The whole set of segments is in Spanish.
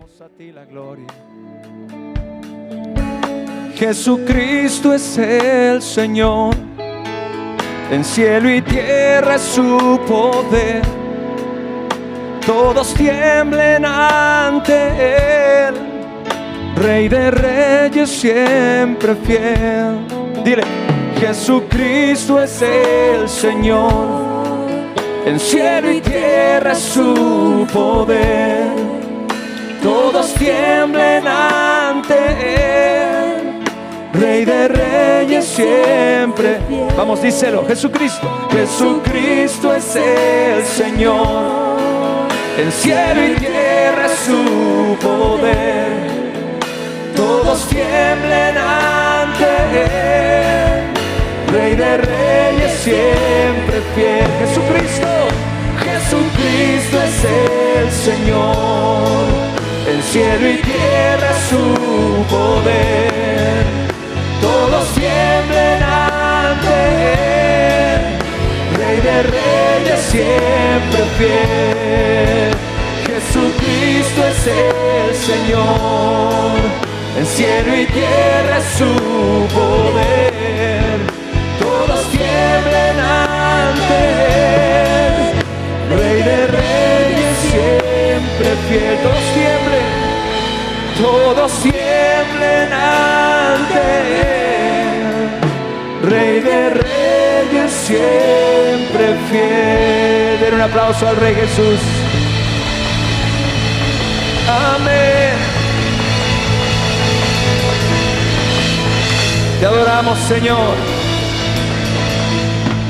damos a ti la gloria. Jesucristo es el Señor, en cielo y tierra es su poder. Todos tiemblen ante Él, Rey de reyes siempre fiel. Dile, Jesucristo es el Señor, en cielo y tierra es su poder. Todos tiemblen ante Él, Rey de reyes siempre. Vamos, díselo, Jesucristo. Jesucristo es el Señor, en cielo y tierra es su poder. Todos tiemblen ante Él, Rey de reyes siempre fiel. Jesucristo, Jesucristo es el Señor, en cielo y tierra su poder. Todos tiemblen ante Él, Rey de reyes siempre fiel. Jesucristo es el Señor, en cielo y tierra su poder. Todos tiemblen ante Él, Rey de reyes siempre fiel. Todos tiemblen ante Él, Rey de reyes siempre fiel. Den un aplauso al Rey Jesús. Amén. Te adoramos, Señor.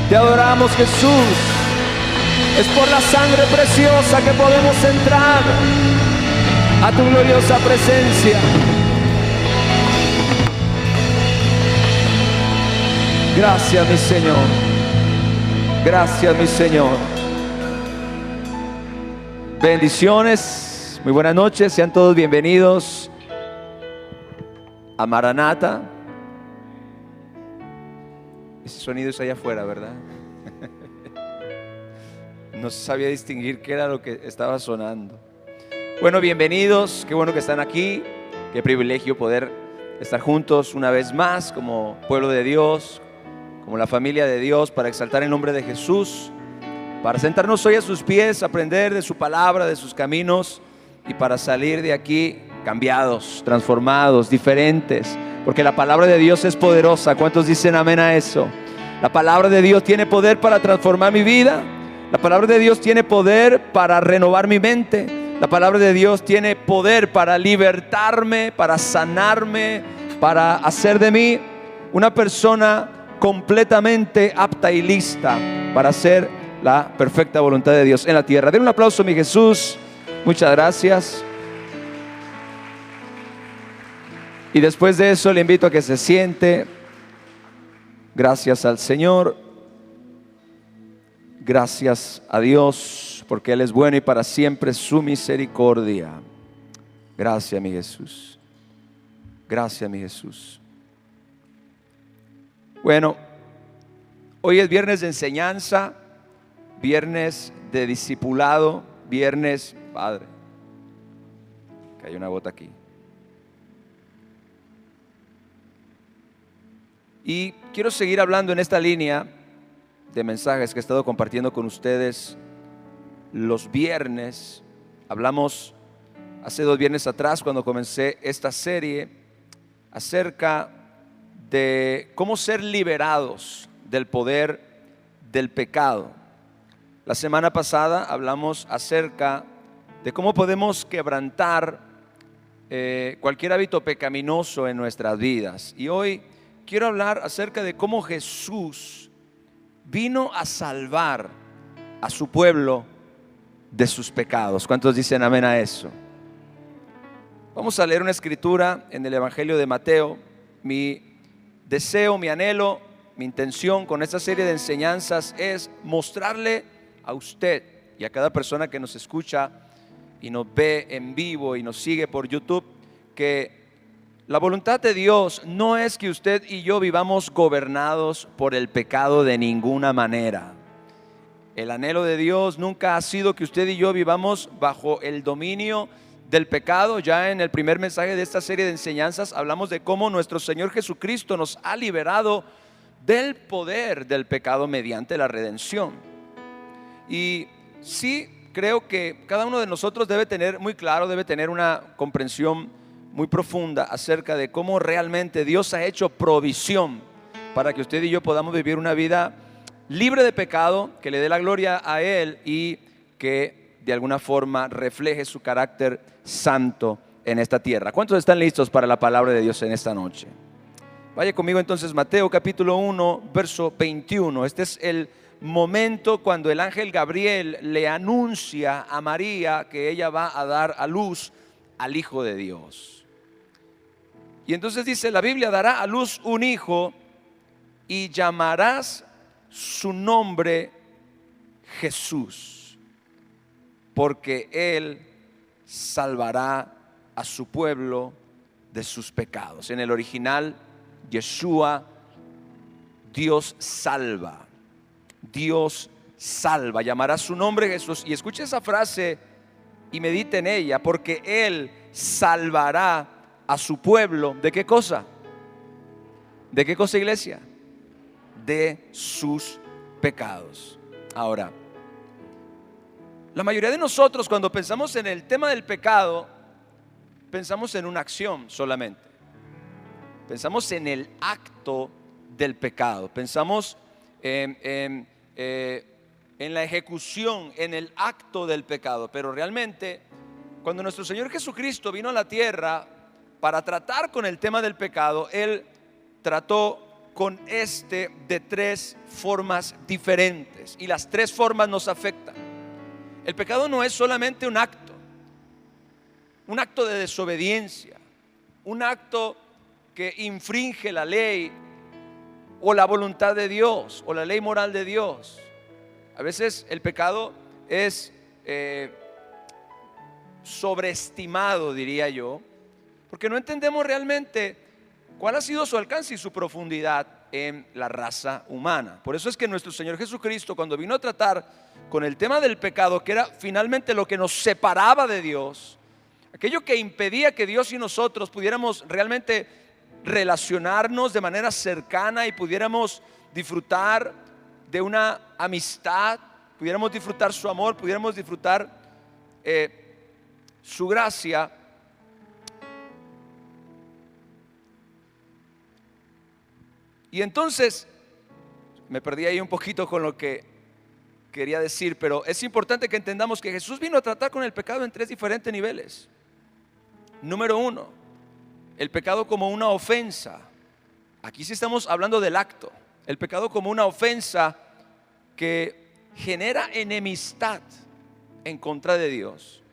Te adoramos, Jesús. Es por la sangre preciosa que podemos entrar a tu gloriosa presencia. Gracias, mi Señor. Gracias, mi Señor. Bendiciones. Muy buenas noches. Sean todos bienvenidos a Maranata. Ese sonido es allá afuera, ¿verdad? No sabía distinguir qué era lo que estaba sonando. Bueno, bienvenidos, qué bueno que están aquí. Qué privilegio poder estar juntos una vez más como pueblo de Dios, como la familia de Dios, para exaltar el nombre de Jesús, para sentarnos hoy a sus pies, aprender de su palabra, de sus caminos, y para salir de aquí cambiados, transformados, diferentes, porque la palabra de Dios es poderosa. ¿Cuántos dicen amén a eso? La palabra de Dios tiene poder para transformar mi vida. La palabra de Dios tiene poder para renovar mi mente. La palabra de Dios tiene poder para libertarme, para sanarme, para hacer de mí una persona completamente apta y lista para hacer la perfecta voluntad de Dios en la tierra. Den un aplauso a mi Jesús. Muchas gracias. Y después de eso le invito a que se siente. Gracias al Señor. Gracias a Dios, porque Él es bueno y para siempre su misericordia. Gracias, mi Jesús. Gracias, mi Jesús. Bueno, hoy es viernes de enseñanza, viernes de discipulado, viernes, Padre, que hay una gota aquí. Y quiero seguir hablando en esta línea de mensajes que he estado compartiendo con ustedes los viernes. Hablamos hace 2 viernes atrás, cuando comencé esta serie, acerca de cómo ser liberados del poder del pecado. La semana pasada hablamos acerca de cómo podemos quebrantar cualquier hábito pecaminoso en nuestras vidas. Y hoy quiero hablar acerca de cómo Jesús vino a salvar a su pueblo de sus pecados. ¿Cuántos dicen amén a eso? Vamos a leer una escritura en el Evangelio de Mateo. Mi deseo, mi anhelo, mi intención con esta serie de enseñanzas es mostrarle a usted y a cada persona que nos escucha y nos ve en vivo y nos sigue por YouTube, que la voluntad de Dios no es que usted y yo vivamos gobernados por el pecado de ninguna manera. El anhelo de Dios nunca ha sido que usted y yo vivamos bajo el dominio del pecado. Ya en el primer mensaje de esta serie de enseñanzas hablamos de cómo nuestro Señor Jesucristo nos ha liberado del poder del pecado mediante la redención. Y sí, creo que cada uno de nosotros debe tener muy claro, debe tener una comprensión muy profunda acerca de cómo realmente Dios ha hecho provisión para que usted y yo podamos vivir una vida libre de pecado, que le dé la gloria a Él y que de alguna forma refleje su carácter santo en esta tierra. ¿Cuántos están listos para la palabra de Dios en esta noche? Vaya conmigo entonces, Mateo capítulo 1, verso 21. Este es el momento cuando el ángel Gabriel le anuncia a María que ella va a dar a luz al Hijo de Dios. Y entonces dice la Biblia: dará a luz un hijo y llamarás su nombre Jesús, porque él salvará a su pueblo de sus pecados. En el original, Yeshua, Dios salva. Dios salva. Llamará su nombre Jesús. Y escuche esa frase y medite en ella, porque él salvará a su pueblo. ¿De qué cosa? ¿De qué cosa, iglesia? De sus pecados. Ahora, la mayoría de nosotros, cuando pensamos en el tema del pecado, pensamos en una acción solamente. Pensamos en el acto del pecado. Pensamos en la ejecución, en el acto del pecado. Pero realmente, cuando nuestro Señor Jesucristo vino a la tierra para tratar con el tema del pecado, Él trató con de tres formas diferentes, y las tres formas nos afectan. El pecado no es solamente un acto de desobediencia, un acto que infringe la ley o la voluntad de Dios o la ley moral de Dios. A veces el pecado es sobreestimado, diría yo, porque no entendemos realmente cuál ha sido su alcance y su profundidad en la raza humana. Por eso es que nuestro Señor Jesucristo, cuando vino a tratar con el tema del pecado, que era finalmente lo que nos separaba de Dios, aquello que impedía que Dios y nosotros pudiéramos realmente relacionarnos de manera cercana y pudiéramos disfrutar de una amistad, pudiéramos disfrutar su amor, pudiéramos disfrutar su gracia. Y entonces me perdí ahí un poquito con lo que quería decir, pero es importante que entendamos que Jesús vino a tratar con el pecado en tres diferentes niveles. Número uno, el pecado como una ofensa. Aquí sí estamos hablando del acto. El pecado como una ofensa que genera enemistad en contra de Dios.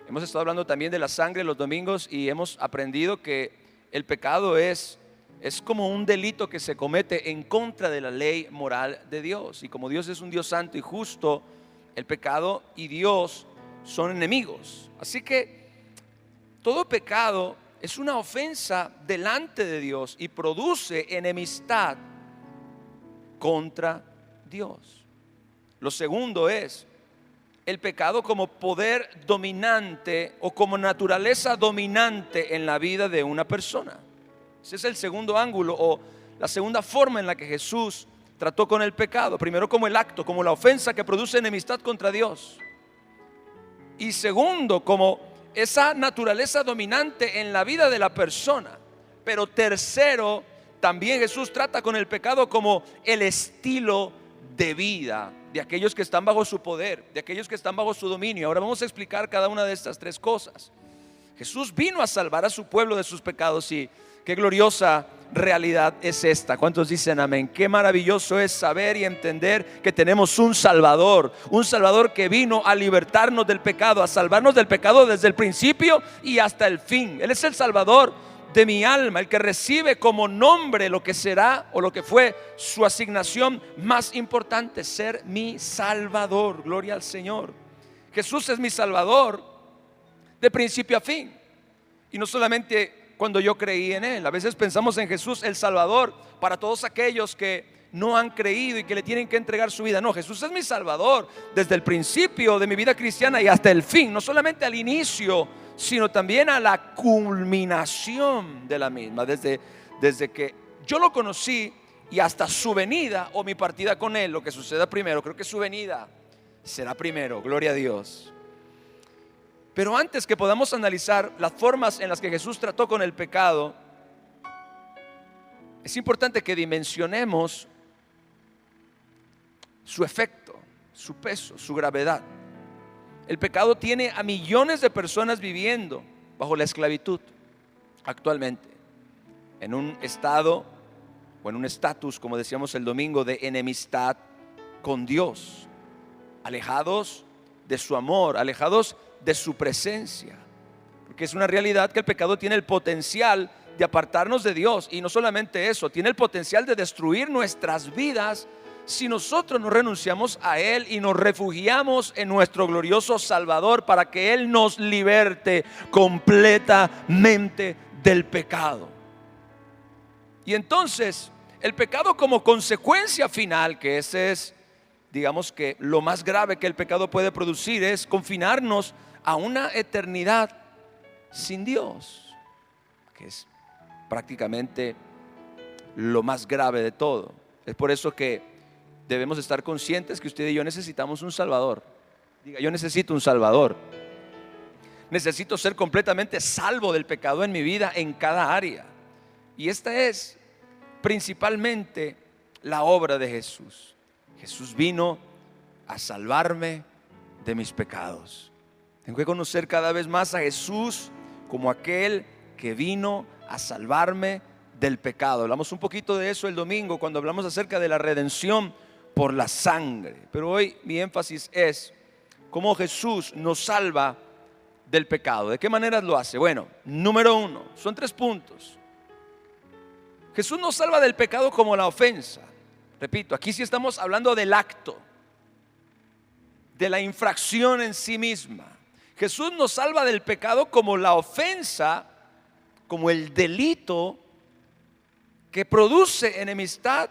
Hemos estado hablando también de la sangre los domingos y hemos aprendido que el pecado es como un delito que se comete en contra de la ley moral de Dios. Y como Dios es un Dios santo y justo, el pecado y Dios son enemigos. Así que todo pecado es una ofensa delante de Dios y produce enemistad contra Dios. Lo segundo es el pecado como poder dominante o como naturaleza dominante en la vida de una persona. Ese es el segundo ángulo o la segunda forma en la que Jesús trató con el pecado. Primero como el acto, como la ofensa que produce enemistad contra Dios. Y segundo, como esa naturaleza dominante en la vida de la persona. Pero tercero, también Jesús trata con el pecado como el estilo de vida de aquellos que están bajo su poder, de aquellos que están bajo su dominio. Ahora vamos a explicar cada una de estas tres cosas. Jesús vino a salvar a su pueblo de sus pecados y qué gloriosa realidad es esta. ¿Cuántos dicen amén? Qué maravilloso es saber y entender que tenemos un Salvador que vino a libertarnos del pecado, a salvarnos del pecado desde el principio y hasta el fin. Él es el Salvador de mi alma, el que recibe como nombre lo que será o lo que fue su asignación más importante, ser mi Salvador. Gloria al Señor. Jesús es mi Salvador de principio a fin. Y no solamente cuando yo creí en Él. A veces pensamos en Jesús el Salvador para todos aquellos que no han creído y que le tienen que entregar su vida. No, Jesús es mi Salvador desde el principio de mi vida cristiana y hasta el fin, no solamente al inicio, sino también a la culminación de la misma, desde que yo lo conocí y hasta su venida o mi partida con Él. Lo que suceda primero, creo que su venida será primero, gloria a Dios. Pero antes que podamos analizar las formas en las que Jesús trató con el pecado, es importante que dimensionemos su efecto, su peso, su gravedad. El pecado tiene a millones de personas viviendo bajo la esclavitud actualmente, en un estado o en un estatus, como decíamos el domingo, de enemistad con Dios, alejados de su amor, alejados de su presencia, porque es una realidad que el pecado tiene el potencial de apartarnos de Dios, y no solamente eso, tiene el potencial de destruir nuestras vidas si nosotros no renunciamos a Él y nos refugiamos en nuestro glorioso Salvador para que Él nos liberte completamente del pecado. Y entonces el pecado, como consecuencia final, que ese es, digamos, que lo más grave que el pecado puede producir, es confinarnos a una eternidad sin Dios, que es prácticamente lo más grave de todo. Es por eso que debemos estar conscientes que usted y yo necesitamos un Salvador. Diga, yo necesito un Salvador. Necesito ser completamente salvo del pecado en mi vida, en cada área. Y esta es principalmente la obra de Jesús. Jesús vino a salvarme de mis pecados. Tengo que conocer cada vez más a Jesús como aquel que vino a salvarme del pecado. Hablamos un poquito de eso el domingo cuando hablamos acerca de la redención por la sangre. Pero hoy mi énfasis es cómo Jesús nos salva del pecado. ¿De qué maneras lo hace? Bueno, número uno, son 3 puntos. Jesús nos salva del pecado como la ofensa. Repito, aquí sí estamos hablando del acto, de la infracción en sí misma. Jesús nos salva del pecado como la ofensa, como el delito que produce enemistad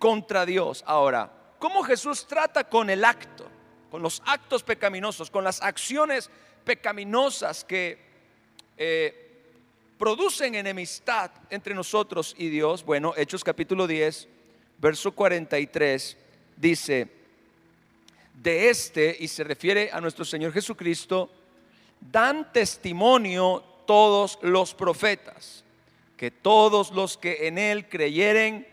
contra Dios. Ahora, ¿cómo Jesús trata con el acto, con los actos pecaminosos, con las acciones pecaminosas que producen enemistad entre nosotros y Dios? Bueno, Hechos capítulo 10, verso 43 dice: de este, y se refiere a nuestro Señor Jesucristo, dan testimonio todos los profetas, que todos los que en Él creyeren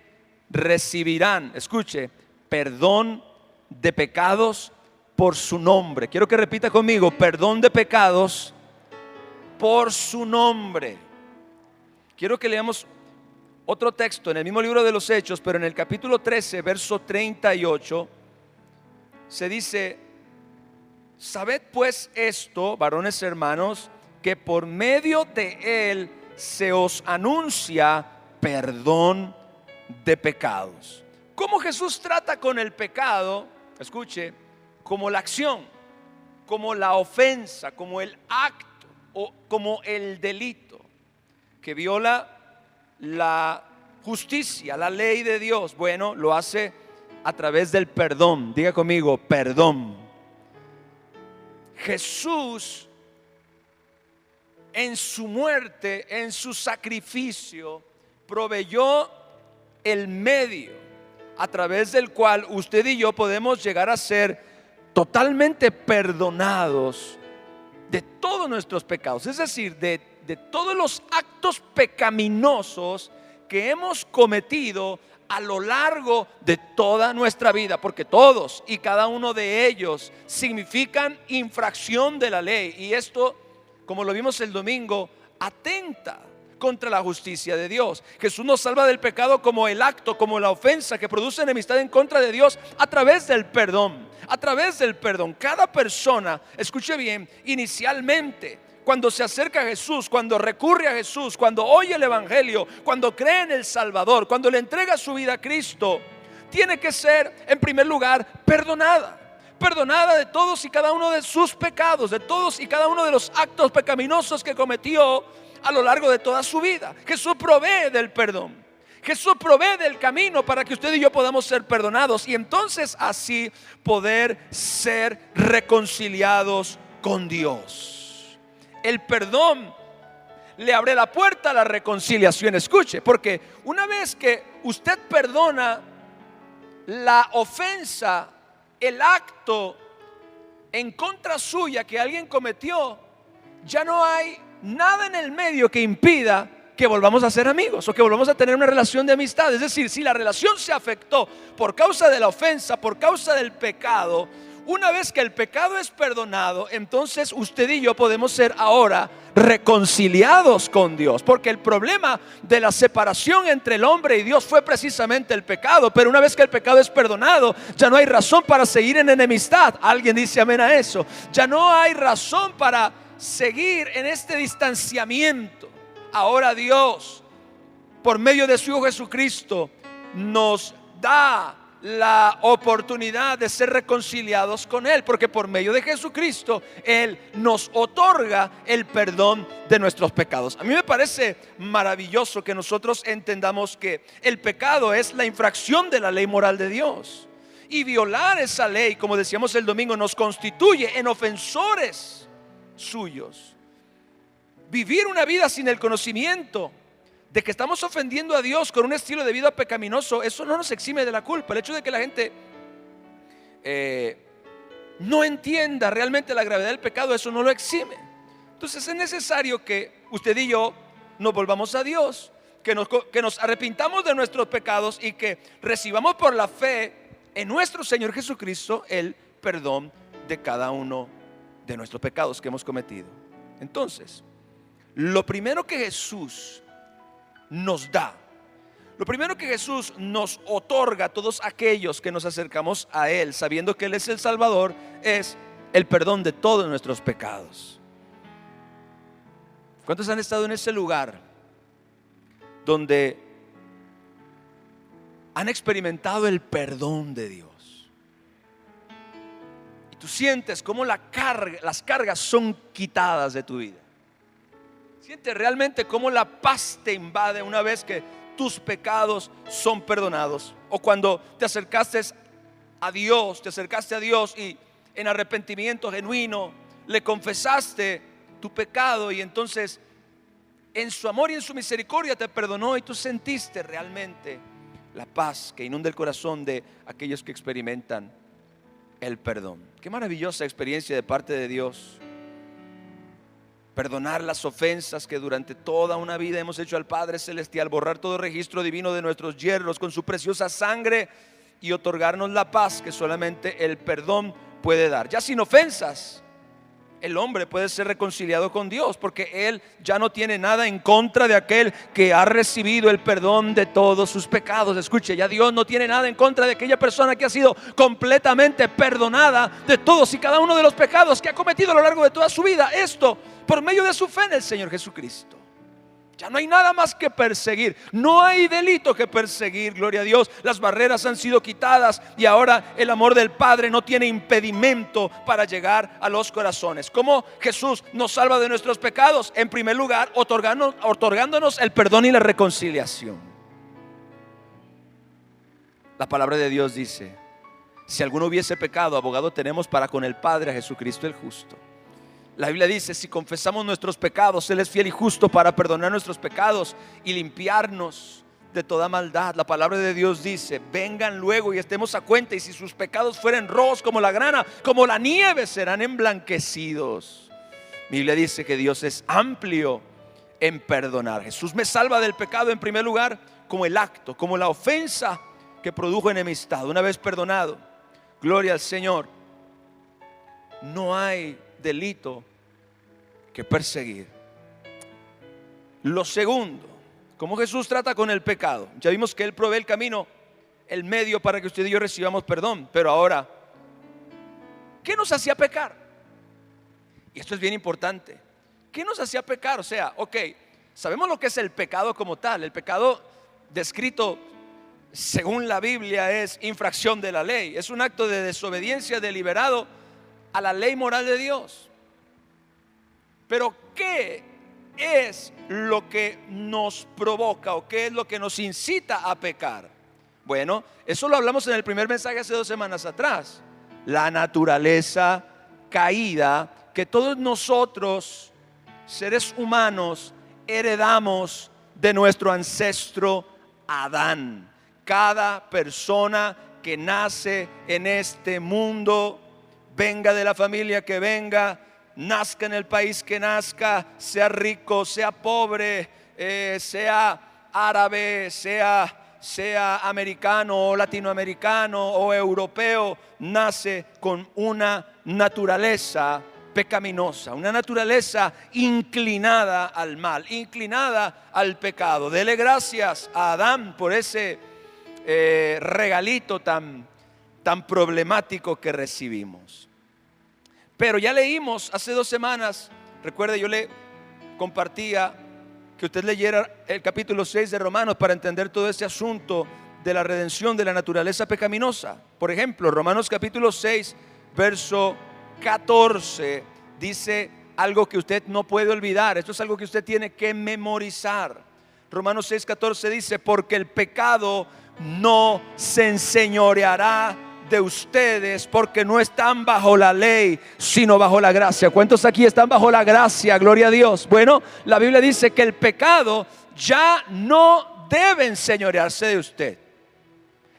recibirán, escuche, perdón de pecados por su nombre. Quiero que repita conmigo: perdón de pecados por su nombre. Quiero que leamos otro texto en el mismo libro de los Hechos, pero en el capítulo 13, verso 38, se dice: sabed pues esto, varones hermanos, que por medio de Él se os anuncia perdón de pecados. ¿Cómo Jesús trata con el pecado? Escuche, como la acción, como la ofensa, como el acto o como el delito que viola la justicia, la ley de Dios. Bueno, lo hace a través del perdón. Diga conmigo, perdón. Jesús, en su muerte, en su sacrificio, proveyó el medio a través del cual usted y yo podemos llegar a ser totalmente perdonados de todos nuestros pecados, es decir, de todos los actos pecaminosos que hemos cometido a lo largo de toda nuestra vida, porque todos y cada uno de ellos significan infracción de la ley, y esto, como lo vimos el domingo, atenta contra la justicia de Dios. Jesús nos salva del pecado como el acto, como la ofensa que produce enemistad en contra de Dios a través del perdón. A través del perdón, cada persona, escuche bien, inicialmente, cuando se acerca a Jesús, cuando recurre a Jesús, cuando oye el evangelio, cuando cree en el Salvador, cuando le entrega su vida a Cristo, tiene que ser en primer lugar perdonada de todos y cada uno de sus pecados, de todos y cada uno de los actos pecaminosos que cometió a lo largo de toda su vida. Jesús provee del perdón. Jesús provee el camino para que usted y yo podamos ser perdonados y entonces así poder ser reconciliados con Dios. El perdón le abre la puerta a la reconciliación. Escuche, porque una vez que usted perdona la ofensa, el acto en contra suya que alguien cometió, ya no hay nada en el medio que impida que volvamos a ser amigos o que volvamos a tener una relación de amistad. Es decir, si la relación se afectó por causa de la ofensa, por causa del pecado, una vez que el pecado es perdonado, entonces usted y yo podemos ser ahora reconciliados con Dios, porque el problema de la separación entre el hombre y Dios fue precisamente el pecado. Pero una vez que el pecado es perdonado, ya no hay razón para seguir en enemistad. Alguien dice amén a eso. Ya no hay razón para seguir en este distanciamiento. Ahora Dios, por medio de su Hijo Jesucristo, nos da la oportunidad de ser reconciliados con Él, porque por medio de Jesucristo Él nos otorga el perdón de nuestros pecados. A mí me parece maravilloso que nosotros entendamos que el pecado es la infracción de la ley moral de Dios, y violar esa ley, como decíamos el domingo, nos constituye en ofensores suyos. Vivir una vida sin el conocimiento de que estamos ofendiendo a Dios con un estilo de vida pecaminoso, eso no nos exime de la culpa. El hecho de que la gente no entienda realmente la gravedad del pecado, eso no lo exime. Entonces es necesario que usted y yo nos volvamos a Dios, que nos arrepintamos de nuestros pecados y que recibamos por la fe en nuestro Señor Jesucristo el perdón de cada uno de nuestros pecados que hemos cometido. Entonces, lo primero que Jesús nos da, lo primero que Jesús nos otorga a todos aquellos que nos acercamos a Él, sabiendo que Él es el Salvador, es el perdón de todos nuestros pecados. ¿Cuántos han estado en ese lugar donde han experimentado el perdón de Dios? Y tú sientes cómo las cargas son quitadas de tu vida. Sientes realmente cómo la paz te invade una vez que tus pecados son perdonados. O cuando te acercaste a Dios y en arrepentimiento genuino le confesaste tu pecado, y entonces en su amor y en su misericordia te perdonó, y tú sentiste realmente la paz que inunda el corazón de aquellos que experimentan el perdón. Qué maravillosa experiencia de parte de Dios. Perdonar las ofensas que durante toda una vida hemos hecho al Padre Celestial, borrar todo registro divino de nuestros yerros con su preciosa sangre y otorgarnos la paz que solamente el perdón puede dar. Ya sin ofensas, el hombre puede ser reconciliado con Dios, porque él ya no tiene nada en contra de aquel que ha recibido el perdón de todos sus pecados. Escuche, ya Dios no tiene nada en contra de aquella persona que ha sido completamente perdonada de todos y cada uno de los pecados que ha cometido a lo largo de toda su vida. Esto por medio de su fe en el Señor Jesucristo. Ya no hay nada más que perseguir, no hay delito que perseguir, gloria a Dios. Las barreras han sido quitadas y ahora el amor del Padre no tiene impedimento para llegar a los corazones. ¿Cómo Jesús nos salva de nuestros pecados? En primer lugar, otorgándonos el perdón y la reconciliación. La palabra de Dios dice: si alguno hubiese pecado, abogado tenemos para con el Padre, a Jesucristo el justo. La Biblia dice: si confesamos nuestros pecados, Él es fiel y justo para perdonar nuestros pecados y limpiarnos de toda maldad. La palabra de Dios dice: vengan luego y estemos a cuenta, y si sus pecados fueren rojos como la grana, como la nieve, serán emblanquecidos. Mi Biblia dice que Dios es amplio en perdonar. Jesús me salva del pecado en primer lugar como el acto, como la ofensa que produjo enemistad. Una vez perdonado, gloria al Señor, no hay delito que perseguir. Lo segundo, ¿cómo Jesús trata con el pecado? Ya vimos que Él provee el camino, el medio para que usted y yo recibamos perdón. Pero ahora, ¿qué nos hacía pecar? Y esto es bien importante. ¿Qué nos hacía pecar? O sea, sabemos lo que es el pecado como tal. El pecado descrito según la Biblia es infracción de la ley. Es un acto de desobediencia deliberado a la ley moral de Dios. Pero ¿qué es lo que nos provoca o qué es lo que nos incita a pecar? Bueno, eso lo hablamos en el primer mensaje hace 2 semanas atrás. La naturaleza caída que todos nosotros, seres humanos, heredamos de nuestro ancestro Adán. Cada persona que nace en este mundo, venga de la familia que venga, nazca en el país que nazca, sea rico, sea pobre, sea árabe, sea americano o latinoamericano o europeo, nace con una naturaleza pecaminosa, una naturaleza inclinada al mal, inclinada al pecado. Dele gracias a Adán por ese regalito tan problemático que recibimos. Pero ya leímos hace 2 semanas, recuerde, yo le compartía que usted leyera el capítulo 6 de Romanos para entender todo este asunto de la redención de la naturaleza pecaminosa. Por ejemplo, Romanos capítulo 6, verso 14, dice algo que usted no puede olvidar. Esto es algo que usted tiene que memorizar. Romanos 6, 14 dice: porque el pecado no se enseñoreará de ustedes, porque no están bajo la ley, sino bajo la gracia. ¿Cuántos aquí están bajo la gracia? Gloria a Dios. Bueno, la Biblia dice que el pecado ya no debe enseñorearse de usted.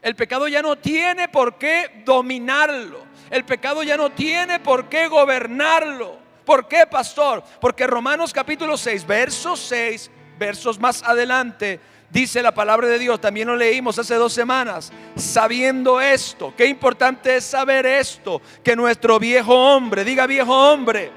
El pecado ya no tiene por qué dominarlo. El pecado ya no tiene por qué gobernarlo. ¿Por qué, pastor? Porque Romanos capítulo 6, versos más adelante, dice la palabra de Dios, también lo leímos hace 2 semanas, sabiendo esto, qué importante es saber esto, que nuestro viejo hombre, diga viejo hombre.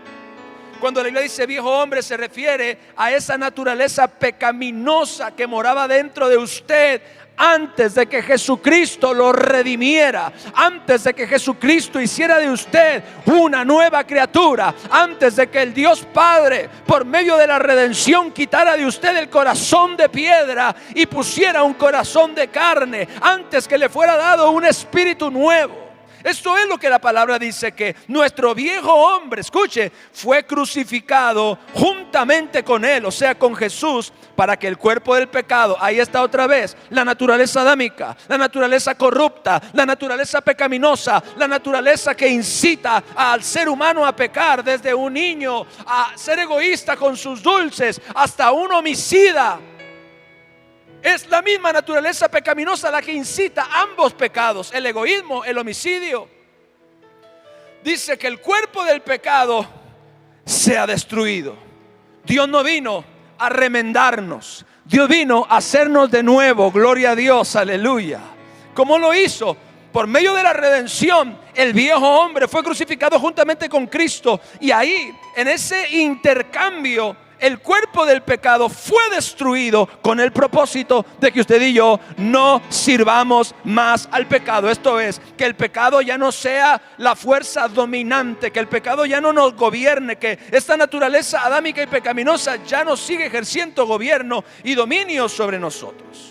Cuando la Biblia dice viejo hombre, se refiere a esa naturaleza pecaminosa que moraba dentro de usted antes de que Jesucristo lo redimiera, antes de que Jesucristo hiciera de usted una nueva criatura, antes de que el Dios Padre, por medio de la redención, quitara de usted el corazón de piedra y pusiera un corazón de carne, antes que le fuera dado un espíritu nuevo. Esto es lo que la palabra dice, que nuestro viejo hombre, escuche, fue crucificado juntamente con él, o sea, con Jesús, para que el cuerpo del pecado, ahí está otra vez, la naturaleza adámica, la naturaleza corrupta, la naturaleza pecaminosa, la naturaleza que incita al ser humano a pecar, desde un niño a ser egoísta con sus dulces hasta un homicida. Es la misma naturaleza pecaminosa la que incita ambos pecados, el egoísmo, el homicidio. Dice que el cuerpo del pecado sea destruido. Dios no vino a remendarnos, Dios vino a hacernos de nuevo. Gloria a Dios, aleluya. ¿Cómo lo hizo? Por medio de la redención. El viejo hombre fue crucificado juntamente con Cristo, y ahí, en ese intercambio, el cuerpo del pecado fue destruido con el propósito de que usted y yo no sirvamos más al pecado. Esto es, que el pecado ya no sea la fuerza dominante, que el pecado ya no nos gobierne, que esta naturaleza adámica y pecaminosa ya no sigue ejerciendo gobierno y dominio sobre nosotros.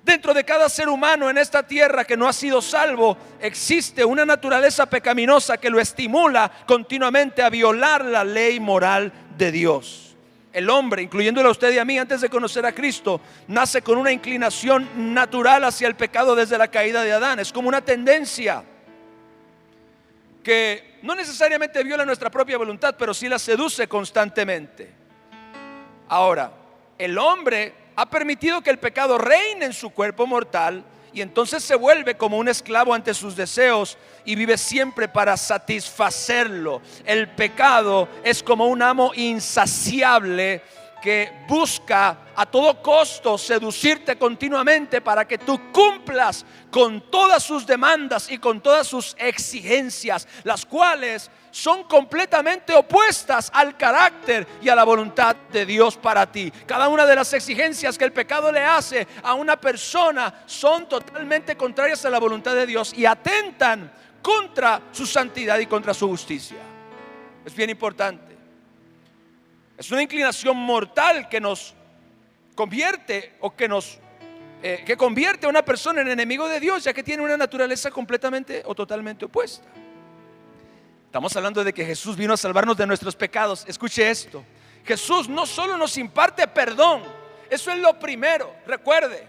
Dentro de cada ser humano en esta tierra que no ha sido salvo, existe una naturaleza pecaminosa que lo estimula continuamente a violar la ley moral de Dios. El hombre, incluyéndolo a usted y a mí, antes de conocer a Cristo, nace con una inclinación natural hacia el pecado desde la caída de Adán. Es como una tendencia que no necesariamente viola nuestra propia voluntad, pero sí la seduce constantemente. Ahora, el hombre ha permitido que el pecado reine en su cuerpo mortal, y entonces se vuelve como un esclavo ante sus deseos y vive siempre para satisfacerlo. El pecado es como un amo insaciable que busca a todo costo seducirte continuamente para que tú cumplas con todas sus demandas y con todas sus exigencias, las cuales son completamente opuestas al carácter y a la voluntad de Dios para ti. Cada una de las exigencias que el pecado le hace a una persona son totalmente contrarias a la voluntad de Dios y atentan contra su santidad y contra su justicia. Es bien importante. Es una inclinación mortal que nos convierte o que convierte a una persona en enemigo de Dios, ya que tiene una naturaleza completamente o totalmente opuesta. Estamos hablando de que Jesús vino a salvarnos de nuestros pecados. Escuche esto, Jesús no solo nos imparte perdón, eso es lo primero. Recuerde,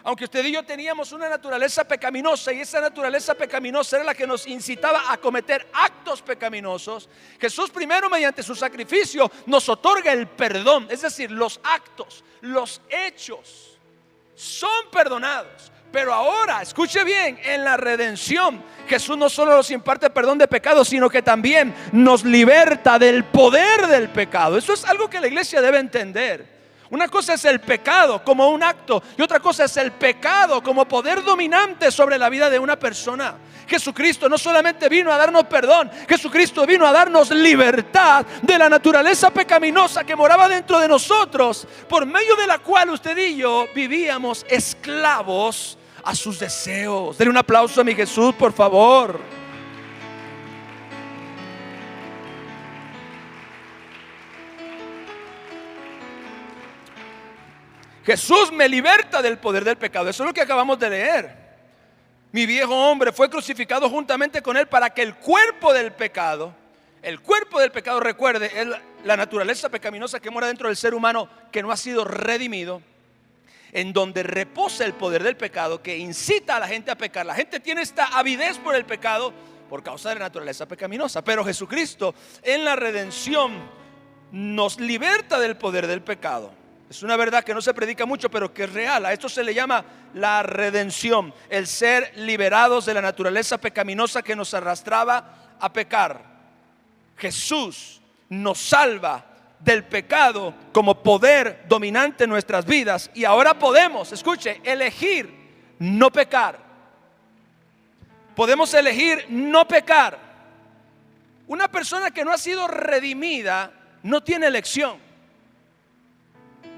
aunque usted y yo teníamos una naturaleza pecaminosa y esa naturaleza pecaminosa era la que nos incitaba a cometer actos pecaminosos, Jesús primero mediante su sacrificio nos otorga el perdón. Es decir, los actos, los hechos son perdonados. Pero ahora, escuche bien, en la redención Jesús no solo nos imparte perdón de pecados, sino que también nos liberta del poder del pecado. Eso es algo que la iglesia debe entender. Una cosa es el pecado como un acto y otra cosa es el pecado como poder dominante sobre la vida de una persona. Jesucristo no solamente vino a darnos perdón, Jesucristo vino a darnos libertad de la naturaleza pecaminosa que moraba dentro de nosotros, por medio de la cual usted y yo vivíamos esclavos a sus deseos. Denle un aplauso a mi Jesús, por favor. Jesús me liberta del poder del pecado. Eso es lo que acabamos de leer. Mi viejo hombre fue crucificado juntamente con él para que el cuerpo del pecado, recuerde, es la naturaleza pecaminosa que mora dentro del ser humano que no ha sido redimido, en donde reposa el poder del pecado que incita a la gente a pecar. La gente tiene esta avidez por el pecado por causa de la naturaleza pecaminosa. Pero Jesucristo en la redención nos liberta del poder del pecado. Es una verdad que no se predica mucho, pero que es real. A esto se le llama la redención, el ser liberados de la naturaleza pecaminosa que nos arrastraba a pecar. Jesús nos salva del pecado como poder dominante en nuestras vidas y ahora podemos, escuche, elegir no pecar. Podemos elegir no pecar. Una persona que no ha sido redimida no tiene elección.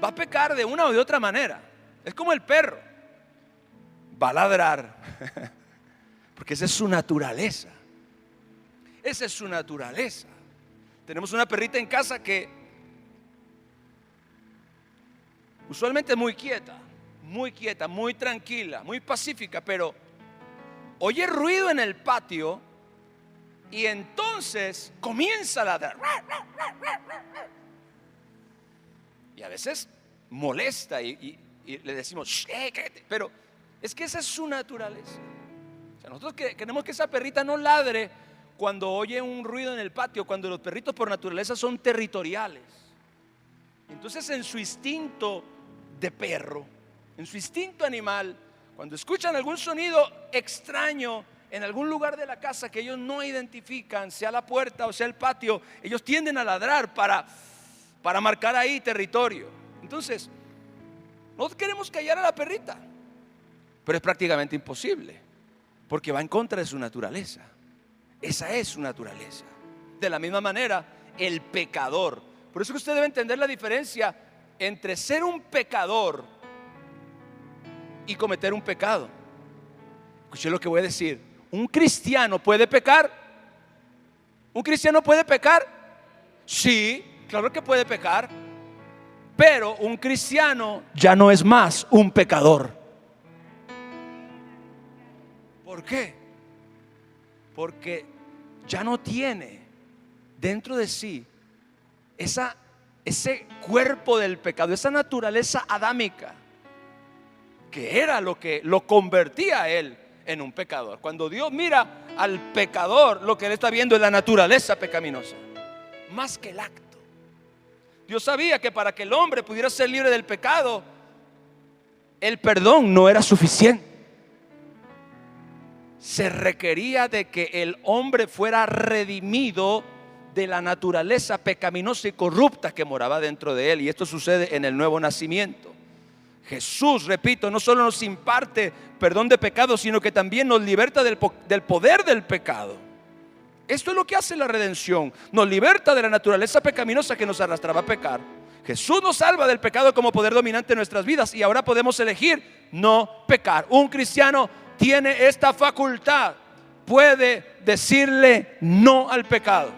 Va a pecar de una o de otra manera. Es como el perro, va a ladrar porque esa es su naturaleza. Esa es su naturaleza. Tenemos una perrita en casa que usualmente es muy quieta, muy tranquila, muy pacífica, pero oye ruido en el patio y entonces comienza a ladrar. Y a veces molesta y le decimos, pero es que esa es su naturaleza. O sea, nosotros queremos que esa perrita no ladre cuando oye un ruido en el patio, cuando los perritos por naturaleza son territoriales. Entonces en su instinto de perro, en su instinto animal, cuando escuchan algún sonido extraño en algún lugar de la casa que ellos no identifican, sea la puerta o sea el patio, ellos tienden a ladrar para marcar ahí territorio. Entonces, nosotros queremos callar a la perrita, pero es prácticamente imposible, porque va en contra de su naturaleza. Esa es su naturaleza. De la misma manera, el pecador. Por eso que usted debe entender la diferencia entre ser un pecador y cometer un pecado. Escuche lo que voy a decir. ¿Un cristiano puede pecar? ¿Un cristiano puede pecar? Sí, claro que puede pecar. Pero un cristiano ya no es más un pecador. ¿Por qué? Porque ya no tiene dentro de sí ese cuerpo del pecado, esa naturaleza adámica que era lo que lo convertía a él en un pecador. Cuando Dios mira al pecador, lo que él está viendo es la naturaleza pecaminosa, más que el acto. Dios sabía que para que el hombre pudiera ser libre del pecado, el perdón no era suficiente. Se requería de que el hombre fuera redimido de la naturaleza pecaminosa y corrupta que moraba dentro de él. Y esto sucede en el nuevo nacimiento. Jesús, repito, no solo nos imparte perdón de pecados, sino que también nos liberta del poder del pecado. Esto es lo que hace la redención. Nos liberta de la naturaleza pecaminosa que nos arrastraba a pecar. Jesús nos salva del pecado como poder dominante en nuestras vidas y ahora podemos elegir no pecar. Un cristiano tiene esta facultad. Puede decirle no al pecado.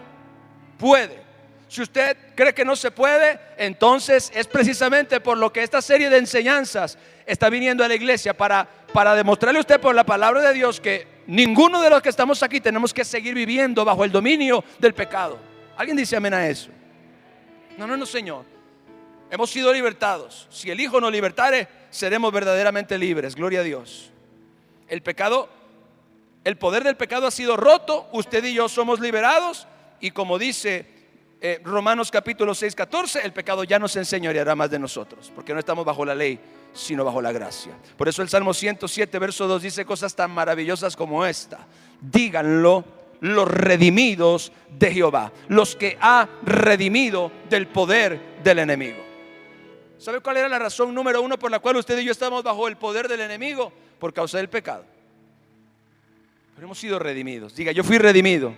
Puede. Si usted cree que no se puede, entonces es precisamente por lo que esta serie de enseñanzas está viniendo a la iglesia para demostrarle a usted por la palabra de Dios que ninguno de los que estamos aquí tenemos que seguir viviendo bajo el dominio del pecado. ¿Alguien dice amén a eso? No, no, no, Señor. Hemos sido libertados. Si el Hijo nos libertare, seremos verdaderamente libres. Gloria a Dios. El pecado, el poder del pecado ha sido roto. Usted y yo somos liberados. Y como dice Romanos capítulo 6, 14, el pecado ya no se enseñoreará más de nosotros, porque no estamos bajo la ley, sino bajo la gracia. Por eso el Salmo 107, verso 2 dice cosas tan maravillosas como esta: díganlo los redimidos de Jehová, los que ha redimido del poder del enemigo. ¿Sabe cuál era la razón número uno por la cual usted y yo estamos bajo el poder del enemigo? Por causa del pecado. Pero hemos sido redimidos. Diga, yo fui redimido.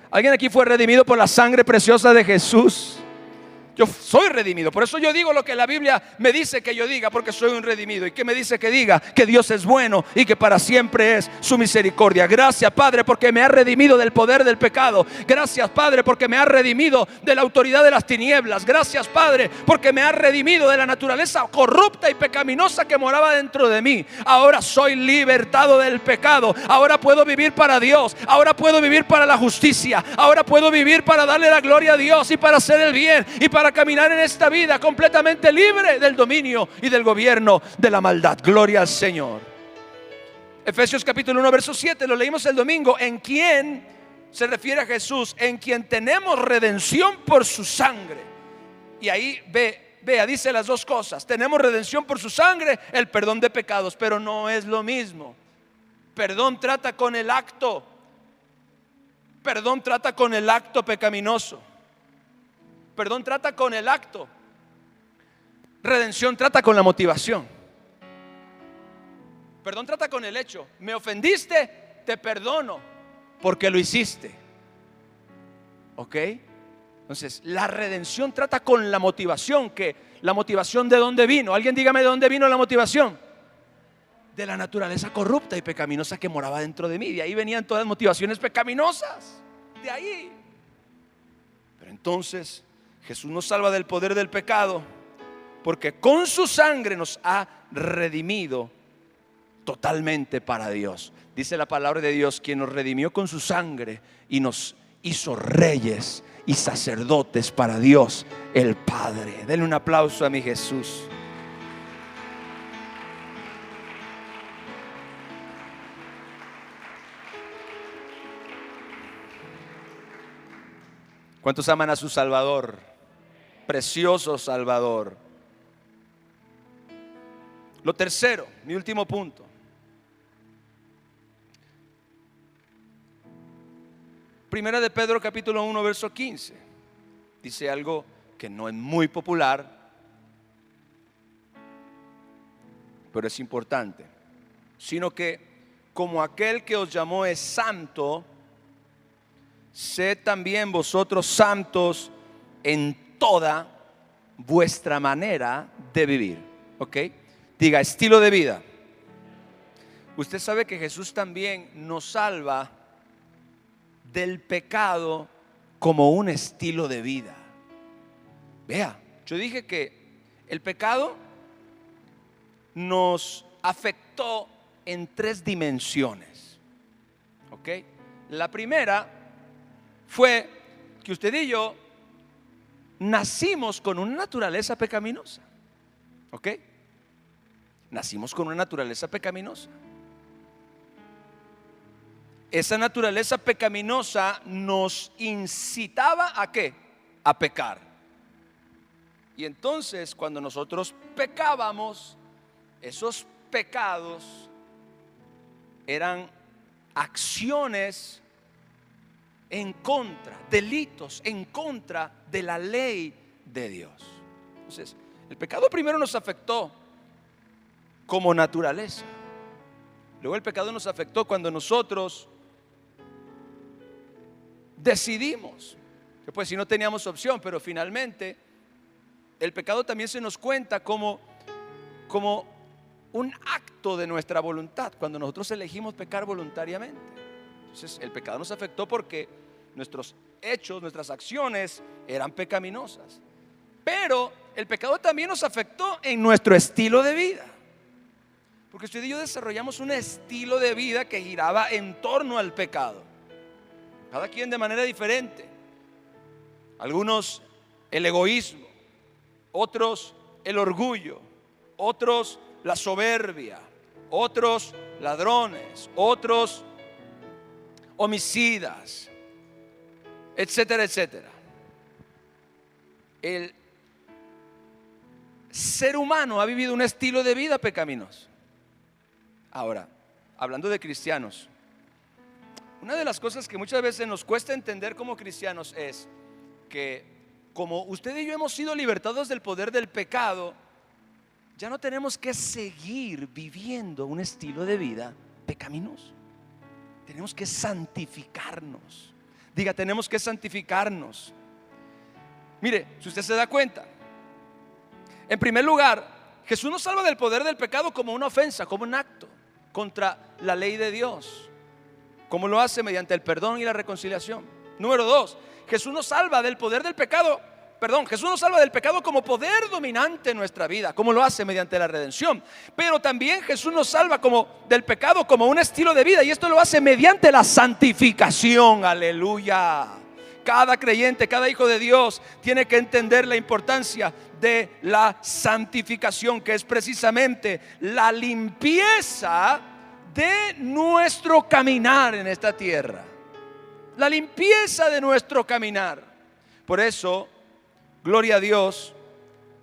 ¿Alguien aquí fue redimido por la sangre preciosa de Jesús? Yo soy redimido. Por eso yo digo lo que la Biblia me dice que yo diga, porque soy un redimido. ¿Y qué me dice que diga? Que Dios es bueno y que para siempre es su misericordia. Gracias, Padre, porque me ha redimido del poder del pecado. Gracias, Padre, porque me ha redimido de la autoridad de las tinieblas. Gracias, Padre, porque me ha redimido de la naturaleza corrupta y pecaminosa que moraba dentro de mí. Ahora soy libertado del pecado. Ahora puedo vivir para Dios. Ahora puedo vivir para la justicia. Ahora puedo vivir para darle la gloria a Dios y para hacer el bien y para caminar en esta vida completamente libre del dominio y del gobierno de la maldad. Gloria al Señor. Efesios capítulo 1 verso 7, lo leímos el domingo. En quien se refiere a Jesús, en quien tenemos redención por su sangre. Y ahí vea, dice las dos cosas. Tenemos redención por su sangre, el perdón de pecados, pero no es lo mismo. Perdón trata con el acto. Perdón trata con el acto pecaminoso. Perdón trata con el acto. Redención trata con la motivación. Perdón trata con el hecho. Me ofendiste, te perdono porque lo hiciste. ¿Ok? Entonces, la redención trata con la motivación. Que la motivación, ¿de dónde vino? Alguien dígame de dónde vino la motivación. De la naturaleza corrupta y pecaminosa que moraba dentro de mí. De ahí venían todas las motivaciones pecaminosas. De ahí. Pero entonces Jesús nos salva del poder del pecado, porque con su sangre nos ha redimido totalmente para Dios. Dice la palabra de Dios, quien nos redimió con su sangre y nos hizo reyes y sacerdotes para Dios el Padre. Denle un aplauso a mi Jesús. ¿Cuántos aman a su Salvador? Precioso Salvador. Lo tercero, mi último punto. Primera de Pedro capítulo 1 verso 15. Dice algo que no es muy popular, pero es importante. Sino que como aquel que os llamó es santo, sed también vosotros santos en toda vuestra manera de vivir. ¿Ok? Diga, estilo de vida. Usted sabe que Jesús también nos salva del pecado como un estilo de vida. Vea, yo dije que el pecado nos afectó en tres dimensiones. ¿Ok? La primera fue que usted y yo nacimos con una naturaleza pecaminosa. ¿Ok? Nacimos con una naturaleza pecaminosa. Esa naturaleza pecaminosa nos incitaba ¿a qué? A pecar. Y entonces cuando nosotros pecábamos, esos pecados eran acciones en contra, delitos en contra de la ley de Dios. Entonces, el pecado primero nos afectó como naturaleza. Luego el pecado nos afectó cuando nosotros decidimos, que pues si no teníamos opción, pero finalmente el pecado también se nos cuenta como un acto de nuestra voluntad, cuando nosotros elegimos pecar voluntariamente. Entonces el pecado nos afectó porque nuestros hechos, nuestras acciones eran pecaminosas. Pero el pecado también nos afectó en nuestro estilo de vida, porque usted y yo desarrollamos un estilo de vida que giraba en torno al pecado. Cada quien de manera diferente. Algunos el egoísmo, otros el orgullo, otros la soberbia, otros ladrones, otros homicidas, etcétera, etcétera. El ser humano ha vivido un estilo de vida pecaminoso. Ahora, hablando de cristianos, una de las cosas que muchas veces nos cuesta entender como cristianos es que como usted y yo hemos sido libertados del poder del pecado, ya no tenemos que seguir viviendo un estilo de vida pecaminoso. Tenemos que santificarnos. Diga, tenemos que santificarnos. Mire, si usted se da cuenta, en primer lugar, Jesús nos salva del poder del pecado como una ofensa, como un acto contra la ley de Dios. ¿Cómo lo hace? Mediante el perdón y la reconciliación. Número 2, Jesús nos salva del poder del pecado. Jesús nos salva del pecado como poder dominante en nuestra vida. ¿Cómo lo hace? Mediante la redención. Pero también Jesús nos salva del pecado como un estilo de vida, y esto lo hace mediante la santificación. Aleluya. Cada creyente, cada hijo de Dios tiene que entender la importancia de la santificación, que es precisamente la limpieza de nuestro caminar en esta tierra. La limpieza de nuestro caminar. Por eso, gloria a Dios,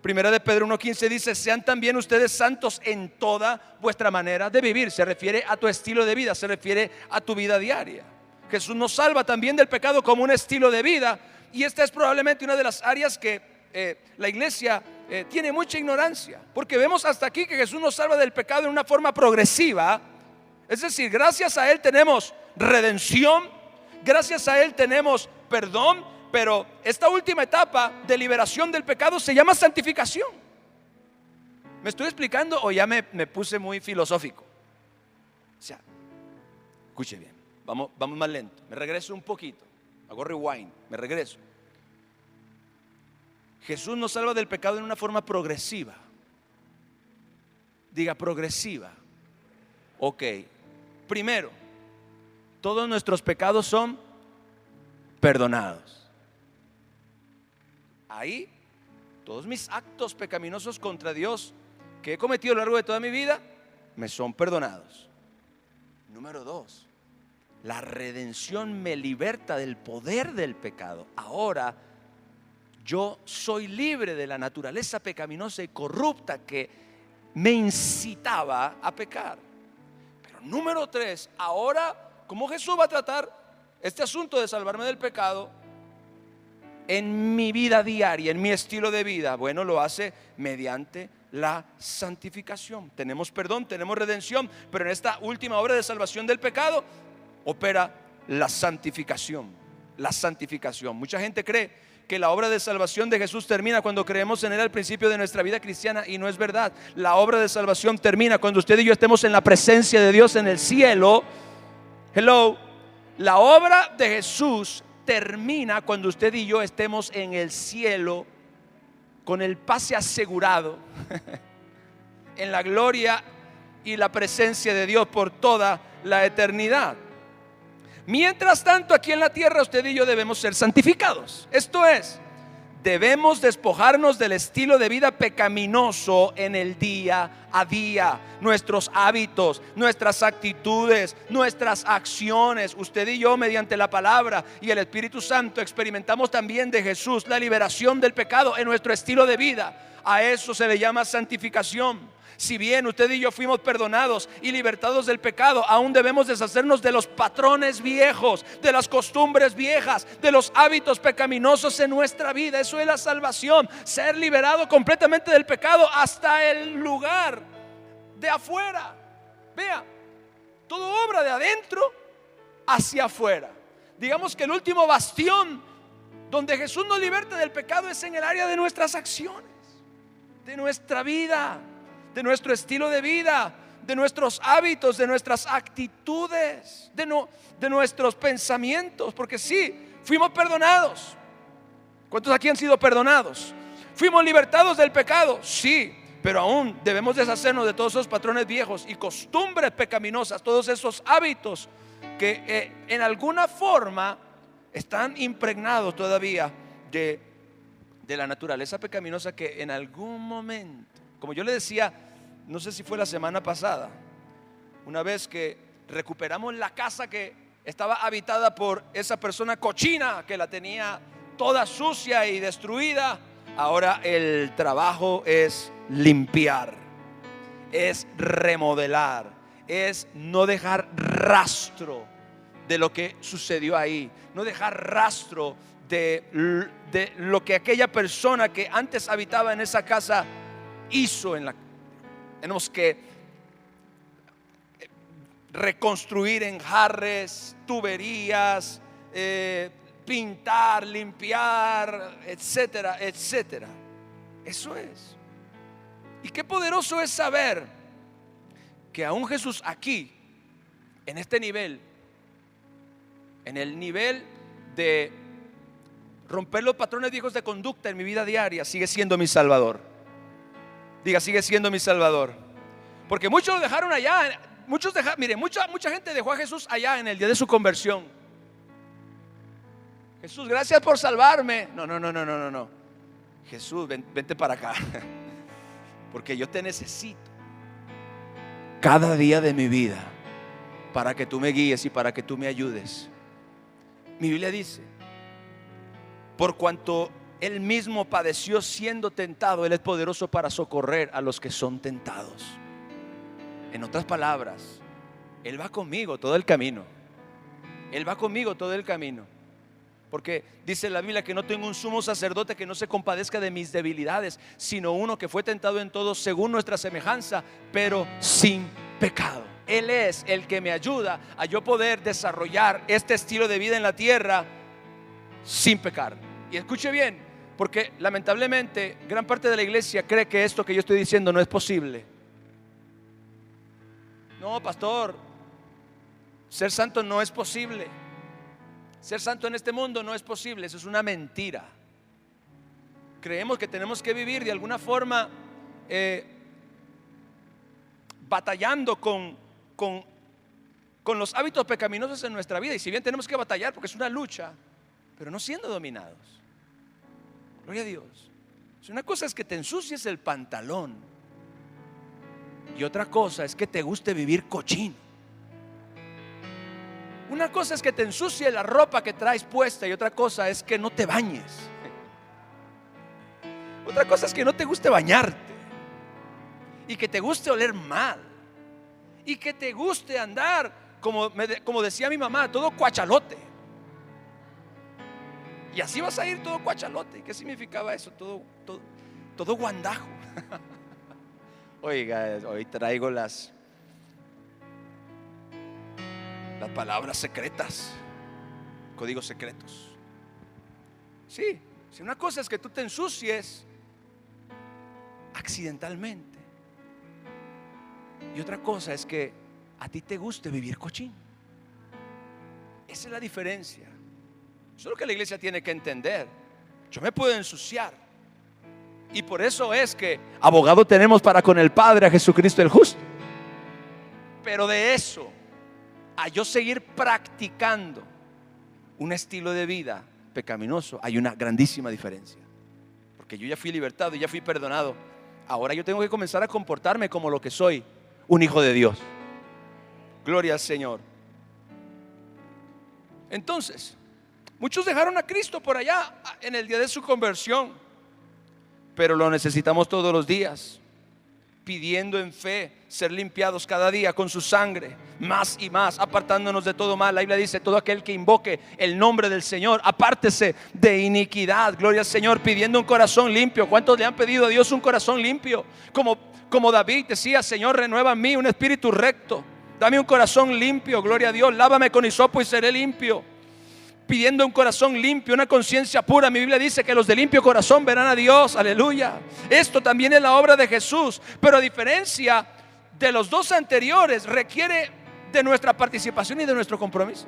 Primera de Pedro 1:15 dice: sean también ustedes santos en toda vuestra manera de vivir. Se refiere a tu estilo de vida, se refiere a tu vida diaria. Jesús nos salva también del pecado como un estilo de vida, y esta es probablemente una de las áreas que la iglesia tiene mucha ignorancia, porque vemos hasta aquí que Jesús nos salva del pecado en una forma progresiva. Es decir, gracias a Él tenemos redención, gracias a Él tenemos perdón, pero esta última etapa de liberación del pecado se llama santificación. ¿Me estoy explicando o ya me puse muy filosófico? O sea, escuche bien, vamos más lento. Me regreso un poquito, hago rewind, me regreso. Jesús nos salva del pecado en una forma progresiva. Diga, progresiva. Ok, primero, todos nuestros pecados son perdonados. Ahí, todos mis actos pecaminosos contra Dios que he cometido a lo largo de toda mi vida me son perdonados. Número 2, la redención me liberta del poder del pecado. Ahora yo soy libre de la naturaleza pecaminosa y corrupta que me incitaba a pecar. Pero número 3, ahora, ¿cómo Jesús va a tratar este asunto de salvarme del pecado en mi vida diaria, en mi estilo de vida? Bueno, lo hace mediante la santificación. Tenemos perdón, tenemos redención, pero en esta última obra de salvación del pecado opera la santificación. La santificación. Mucha gente cree que la obra de salvación de Jesús termina cuando creemos en Él al principio de nuestra vida cristiana, y no es verdad. La obra de salvación termina cuando usted y yo estemos en la presencia de Dios en el cielo. Hello. La obra de Jesús termina cuando usted y yo estemos en el cielo con el pase asegurado en la gloria y la presencia de Dios por toda la eternidad. Mientras tanto, aquí en la tierra usted y yo debemos ser santificados. Esto es, debemos despojarnos del estilo de vida pecaminoso en el día a día. Nuestros hábitos, nuestras actitudes, nuestras acciones. Usted y yo, mediante la palabra y el Espíritu Santo, experimentamos también de Jesús la liberación del pecado en nuestro estilo de vida. A eso se le llama santificación. Si bien usted y yo fuimos perdonados y libertados del pecado, aún debemos deshacernos de los patrones viejos, de las costumbres viejas, de los hábitos pecaminosos en nuestra vida. Eso es la salvación, ser liberado completamente del pecado hasta el lugar de afuera. Vea, todo obra de adentro hacia afuera. Digamos que el último bastión donde Jesús nos liberta del pecado es en el área de nuestras acciones, de nuestra vida, de nuestro estilo de vida, de nuestros hábitos, de nuestras actitudes, de nuestros pensamientos. Porque sí, fuimos perdonados. ¿Cuántos aquí han sido perdonados? Fuimos libertados del pecado, sí, pero aún debemos deshacernos de todos esos patrones viejos y costumbres pecaminosas, todos esos hábitos que en alguna forma están impregnados todavía de de la naturaleza pecaminosa que en algún momento, como yo le decía, no sé si fue la semana pasada, una vez que recuperamos la casa que estaba habitada por esa persona cochina que la tenía toda sucia y destruida, ahora el trabajo es limpiar, es remodelar, es no dejar rastro de lo que sucedió ahí, no dejar rastro de lo que aquella persona que antes habitaba en esa casa hizo. Tenemos que reconstruir enjarres, tuberías, pintar, limpiar, etcétera, etcétera. Eso es. Y qué poderoso es saber que aún Jesús aquí, en este nivel, en el nivel de romper los patrones viejos de conducta en mi vida diaria, sigue siendo mi Salvador. Diga, sigue siendo mi Salvador. Porque muchos lo dejaron allá. Mire, mucha gente dejó a Jesús allá en el día de su conversión. Jesús, gracias por salvarme. No. Jesús, vente para acá. Porque yo te necesito cada día de mi vida para que tú me guíes y para que tú me ayudes. Mi Biblia dice: por cuanto Él mismo padeció siendo tentado, Él es poderoso para socorrer a los que son tentados. En otras palabras, Él va conmigo todo el camino. Él va conmigo todo el camino. Porque dice la Biblia que no tengo un sumo sacerdote que no se compadezca de mis debilidades, sino uno que fue tentado en todo según nuestra semejanza, pero sin pecado. Él es el que me ayuda a yo poder desarrollar este estilo de vida en la tierra sin pecar. Y escuche bien, porque lamentablemente gran parte de la iglesia cree que esto que yo estoy diciendo no es posible. No, pastor, ser santo no es posible. Ser santo en este mundo no es posible. Eso es una mentira. Creemos que tenemos que vivir de alguna forma batallando con los hábitos pecaminosos en nuestra vida. Y si bien tenemos que batallar porque es una lucha, pero no siendo dominados. Gloria a Dios. Una cosa es que te ensucies el pantalón y otra cosa es que te guste vivir cochino. Una cosa es que te ensucie la ropa que traes puesta y otra cosa es que no te bañes. Otra cosa es que no te guste bañarte y que te guste oler mal y que te guste andar como decía mi mamá, todo cuachalote. Y así vas a ir todo cuachalote. ¿Y qué significaba eso? Todo guandajo. Oiga, hoy traigo las palabras secretas, códigos secretos. Sí, si una cosa es que tú te ensucies accidentalmente y otra cosa es que a ti te guste vivir cochín. Esa es la diferencia. Eso es lo que la iglesia tiene que entender. Yo me puedo ensuciar y por eso es que abogado tenemos para con el Padre a Jesucristo el justo. Pero de eso a yo seguir practicando un estilo de vida pecaminoso hay una grandísima diferencia. Porque yo ya fui libertado y ya fui perdonado. Ahora yo tengo que comenzar a comportarme como lo que soy, un hijo de Dios. Gloria al Señor. Entonces, muchos dejaron a Cristo por allá en el día de su conversión, pero lo necesitamos todos los días, pidiendo en fe ser limpiados cada día con su sangre, más y más, apartándonos de todo mal. La Biblia dice: todo aquel que invoque el nombre del Señor, apártese de iniquidad. Gloria al Señor, pidiendo un corazón limpio. ¿Cuántos le han pedido a Dios un corazón limpio? Como David decía: Señor, renueva en mí un espíritu recto, dame un corazón limpio. Gloria a Dios, lávame con hisopo y seré limpio. Pidiendo un corazón limpio, una conciencia pura. Mi Biblia dice que los de limpio corazón verán a Dios. Aleluya. Esto también es la obra de Jesús, pero a diferencia de los dos anteriores, requiere de nuestra participación y de nuestro compromiso.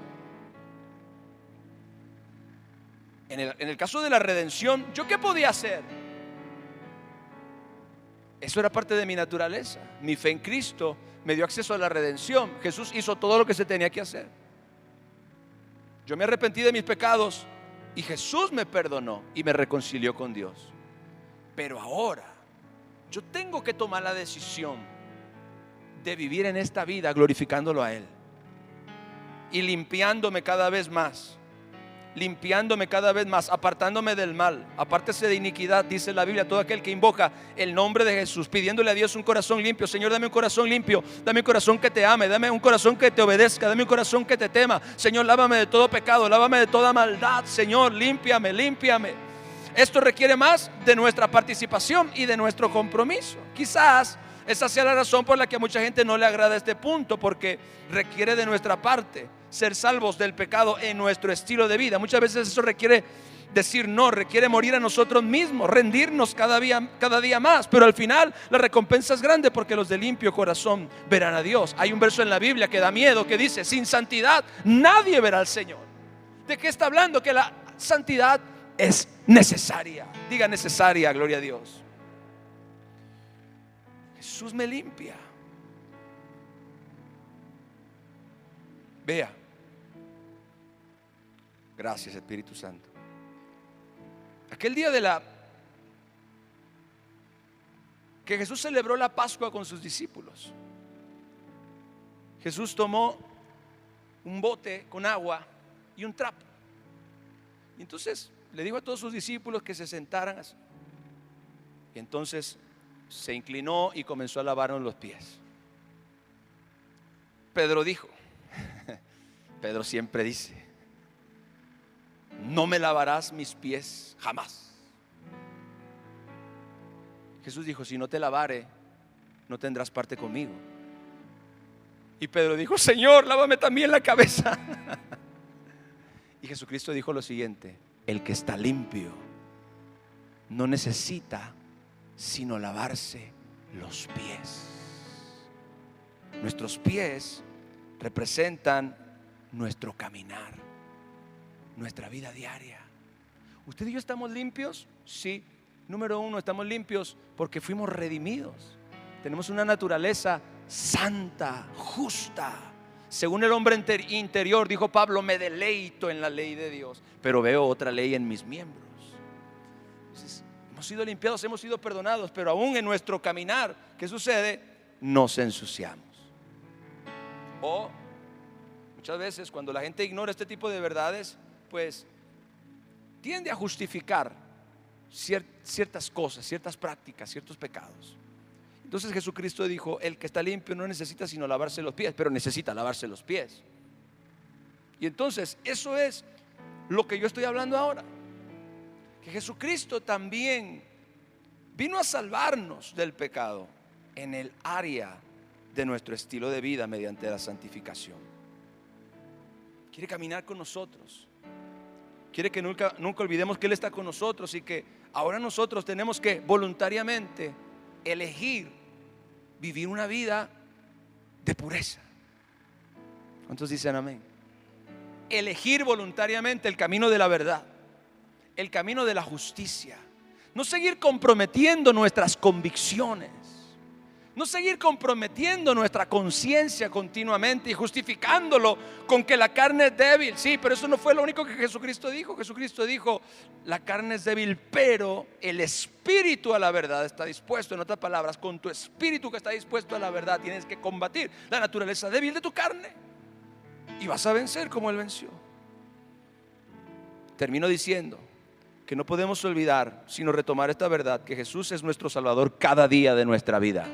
En el caso de la redención, ¿yo qué podía hacer? Eso era parte de mi naturaleza. Mi fe en Cristo me dio acceso a la redención. Jesús hizo todo lo que se tenía que hacer. Yo me arrepentí de mis pecados Y Jesús me perdonó y me reconcilió con Dios. Pero ahora yo tengo que tomar la decisión de vivir en esta vida glorificándolo a Él y limpiándome cada vez más, apartándome del mal. Apártese de iniquidad, dice la Biblia, todo aquel que invoca el nombre de Jesús, pidiéndole a Dios un corazón limpio. Señor, dame un corazón limpio, dame un corazón que te ame, dame un corazón que te obedezca, dame un corazón que te tema. Señor, lávame de todo pecado, lávame de toda maldad. Señor, límpiame. Esto requiere más de nuestra participación y de nuestro compromiso. Quizás esa sea la razón por la que a mucha gente no le agrada este punto, porque requiere de nuestra parte ser salvos del pecado en nuestro estilo de vida. Muchas veces eso requiere decir no, requiere morir a nosotros mismos, rendirnos cada día más. Pero al final la recompensa es grande, porque los de limpio corazón verán a Dios. Hay un verso en la Biblia que da miedo, que dice: sin santidad nadie verá al Señor. ¿De qué está hablando? Que la santidad es necesaria. Diga necesaria, gloria a Dios. Jesús me limpia. Vea. Gracias, Espíritu Santo. Aquel día que Jesús celebró la Pascua con sus discípulos, Jesús tomó un bote con agua y un trapo. Y entonces le dijo a todos sus discípulos que se sentaran así. Y entonces se inclinó y comenzó a lavarnos los pies. Pedro dijo, Pedro siempre dice: no me lavarás mis pies jamás. Jesús dijo: si no te lavare, no tendrás parte conmigo. Y Pedro dijo: Señor, lávame también la cabeza. Y Jesucristo dijo lo siguiente: el que está limpio no necesita sino lavarse los pies. Nuestros pies representan nuestro caminar, nuestra vida diaria. ¿Usted y yo estamos limpios? Sí. Número uno, estamos limpios porque fuimos redimidos. Tenemos una naturaleza santa, justa. Según el hombre interior, dijo Pablo, me deleito en la ley de Dios, pero veo otra ley en mis miembros. Entonces, hemos sido limpiados, hemos sido perdonados, pero aún en nuestro caminar, ¿qué sucede? Nos ensuciamos. O muchas veces cuando la gente ignora este tipo de verdades, pues tiende a justificar ciertas cosas, ciertas prácticas, ciertos pecados. Entonces Jesucristo dijo: el que está limpio no necesita sino lavarse los pies, pero necesita lavarse los pies. Y entonces eso es lo que yo estoy hablando ahora, que Jesucristo también vino a salvarnos del pecado en el área de nuestro estilo de vida mediante la santificación. Quiere caminar con nosotros, quiere que nunca olvidemos que Él está con nosotros, y que ahora nosotros tenemos que voluntariamente elegir vivir una vida de pureza. ¿Cuántos dicen amén? Elegir voluntariamente el camino de la verdad, el camino de la justicia. No seguir comprometiendo nuestras convicciones, no seguir comprometiendo nuestra conciencia continuamente y justificándolo con que la carne es débil. Sí, pero eso no fue lo único que Jesucristo dijo. Jesucristo dijo: la carne es débil, pero el espíritu a la verdad está dispuesto. En otras palabras, con tu espíritu que está dispuesto a la verdad, tienes que combatir la naturaleza débil de tu carne, y vas a vencer como Él venció. Termino diciendo que no podemos olvidar, sino retomar esta verdad, que Jesús es nuestro Salvador cada día de nuestra vida.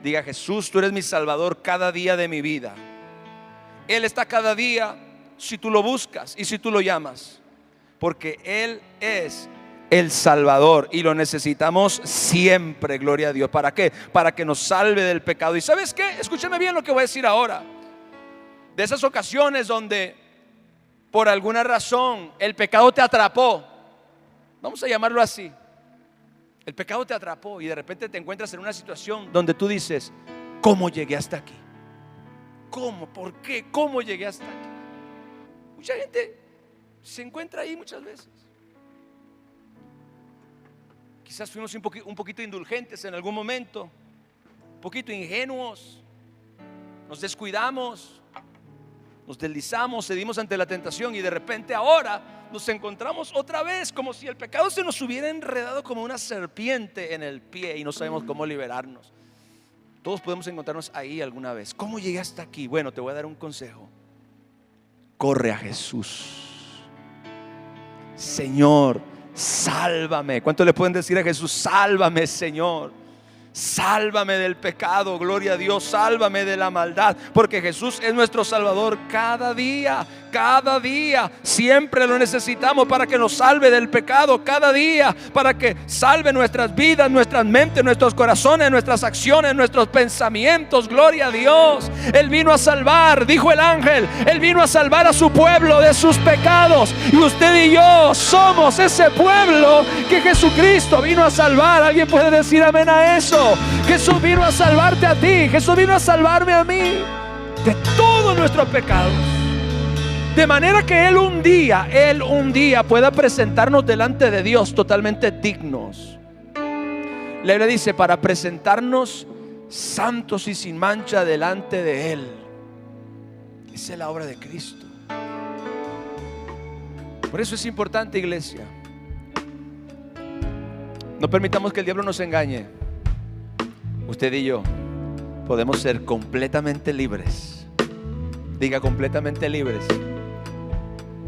Diga: Jesús, tú eres mi Salvador cada día de mi vida. Él está cada día si tú lo buscas y si tú lo llamas, porque Él es el Salvador y lo necesitamos siempre, gloria a Dios. ¿Para qué? Para que nos salve del pecado. ¿Y sabes qué? Escúchame bien lo que voy a decir ahora. De esas ocasiones donde por alguna razón el pecado te atrapó, vamos a llamarlo así. El pecado te atrapó y de repente te encuentras en una situación donde tú dices: ¿cómo llegué hasta aquí? ¿Cómo? ¿Por qué? ¿Cómo llegué hasta aquí? Mucha gente se encuentra ahí muchas veces. Quizás fuimos un poquito indulgentes en algún momento, un poquito ingenuos, nos descuidamos, nos deslizamos, cedimos ante la tentación, y de repente ahora nos encontramos otra vez como si el pecado se nos hubiera enredado como una serpiente en el pie y no sabemos cómo liberarnos. Todos podemos encontrarnos ahí alguna vez. ¿Cómo llegué hasta aquí? Bueno, te voy a dar un consejo. Corre a Jesús. Señor, sálvame. ¿Cuánto le pueden decir a Jesús? Sálvame, Señor. Sálvame del pecado, gloria a Dios. Sálvame de la maldad, porque Jesús es nuestro Salvador cada día. Cada día siempre lo necesitamos para que nos salve del pecado. Cada día para que salve nuestras vidas, nuestras mentes, nuestros corazones, nuestras acciones, nuestros pensamientos. Gloria a Dios. Él vino a salvar, dijo el ángel, Él vino a salvar a su pueblo de sus pecados. Y usted y yo somos ese pueblo que Jesucristo vino a salvar. ¿Alguien puede decir amén a eso? Jesús vino a salvarte a ti. Jesús vino a salvarme a mí de todos nuestros pecados. De manera que Él un día pueda presentarnos delante de Dios totalmente dignos. La Biblia dice, para presentarnos santos y sin mancha delante de Él. Esa es la obra de Cristo. Por eso es importante, iglesia, no permitamos que el diablo nos engañe. Usted y yo podemos ser completamente libres. Diga, completamente libres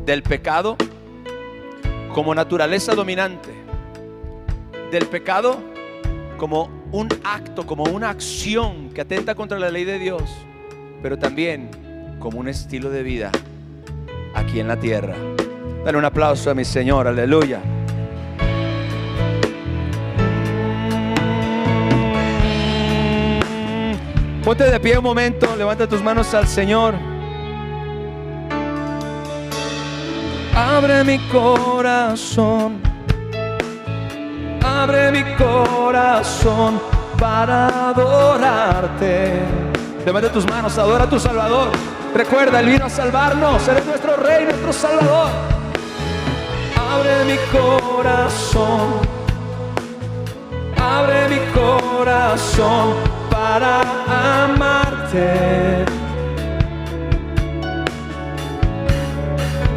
del pecado como naturaleza dominante, del pecado como un acto, como una acción que atenta contra la ley de Dios, pero también como un estilo de vida aquí en la tierra. Dale un aplauso a mi Señor, aleluya. Ponte de pie un momento, levanta tus manos al Señor. Abre mi corazón para adorarte. Levanta tus manos, adora a tu Salvador. Recuerda, Él vino a salvarnos, Él es nuestro Rey, nuestro Salvador. Abre mi corazón para amarte.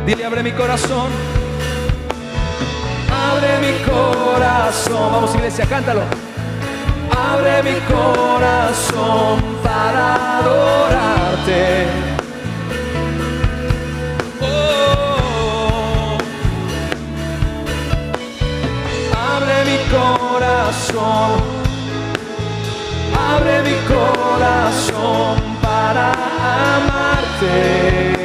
Dile, abre mi corazón. Abre mi corazón. Vamos, iglesia, cántalo. Abre mi corazón para adorarte. Oh. Abre mi corazón. Abre mi corazón para amarte.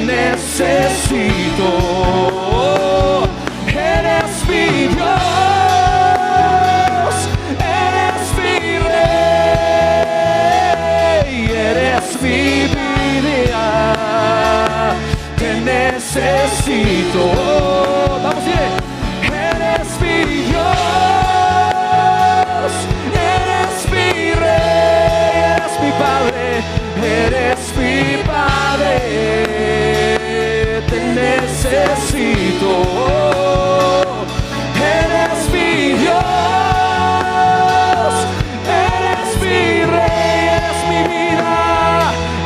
Necesito, eres mi Dios, eres mi Rey, eres mi vida, te necesito. Vamos bien, eres mi Dios, eres mi Rey, eres mi Padre, eres mi Padre. Te necesito, eres mi Dios, eres mi Rey, eres mi vida,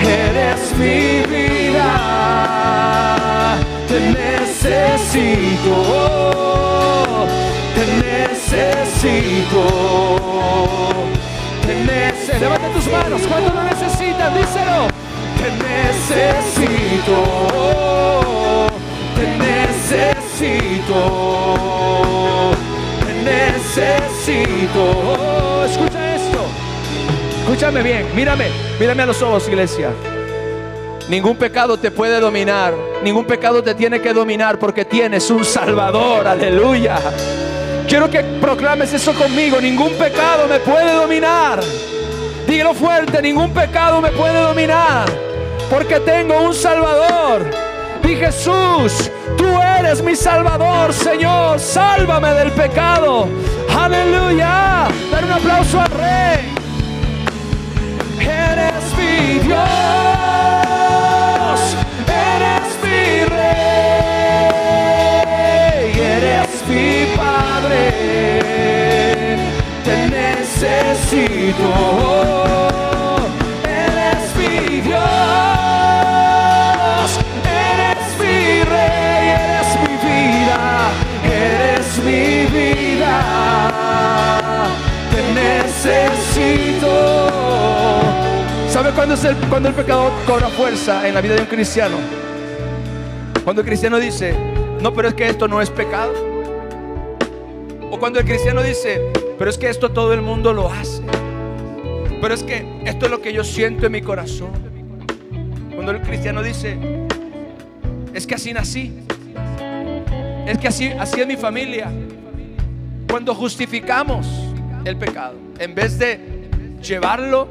eres mi vida. Te necesito, te necesito, te necesito. Levanta tus manos, ¿cuánto lo necesitas? Díselo. Te necesito, te necesito, te necesito. Escucha esto, escúchame bien, mírame a los ojos, iglesia. Ningún pecado te puede dominar, ningún pecado te tiene que dominar, porque tienes un Salvador, aleluya. Quiero que proclames eso conmigo. Ningún pecado me puede dominar. Dígalo fuerte, ningún pecado me puede dominar, porque tengo un Salvador. Di, Jesús, tú eres mi Salvador, Señor, sálvame del pecado. Aleluya. Dar un aplauso al Rey. Eres mi Dios, eres mi Rey. ¿Sabe cuando el pecado cobra fuerza en la vida de un cristiano? Cuando el cristiano dice, no, pero es que esto no es pecado. O cuando el cristiano dice, pero es que esto todo el mundo lo hace. Pero es que esto es lo que yo siento en mi corazón. Cuando el cristiano dice, es que así nací, es que así es mi familia. Cuando justificamos el pecado, en vez de llevarlo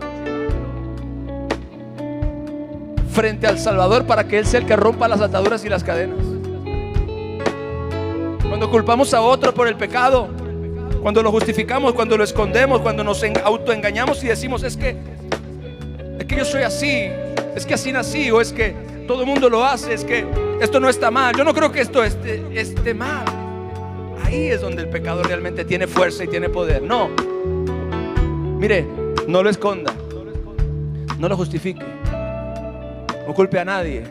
frente al Salvador para que Él sea el que rompa las ataduras y las cadenas. Cuando culpamos a otro por el pecado, cuando lo justificamos, cuando lo escondemos, cuando nos autoengañamos y decimos, es que yo soy así, es que así nací, o es que todo el mundo lo hace, es que esto no está mal, yo no creo que esto esté mal. Ahí es donde el pecado realmente tiene fuerza y tiene poder. No, mire, no lo esconda, no lo justifique, no culpe a nadie,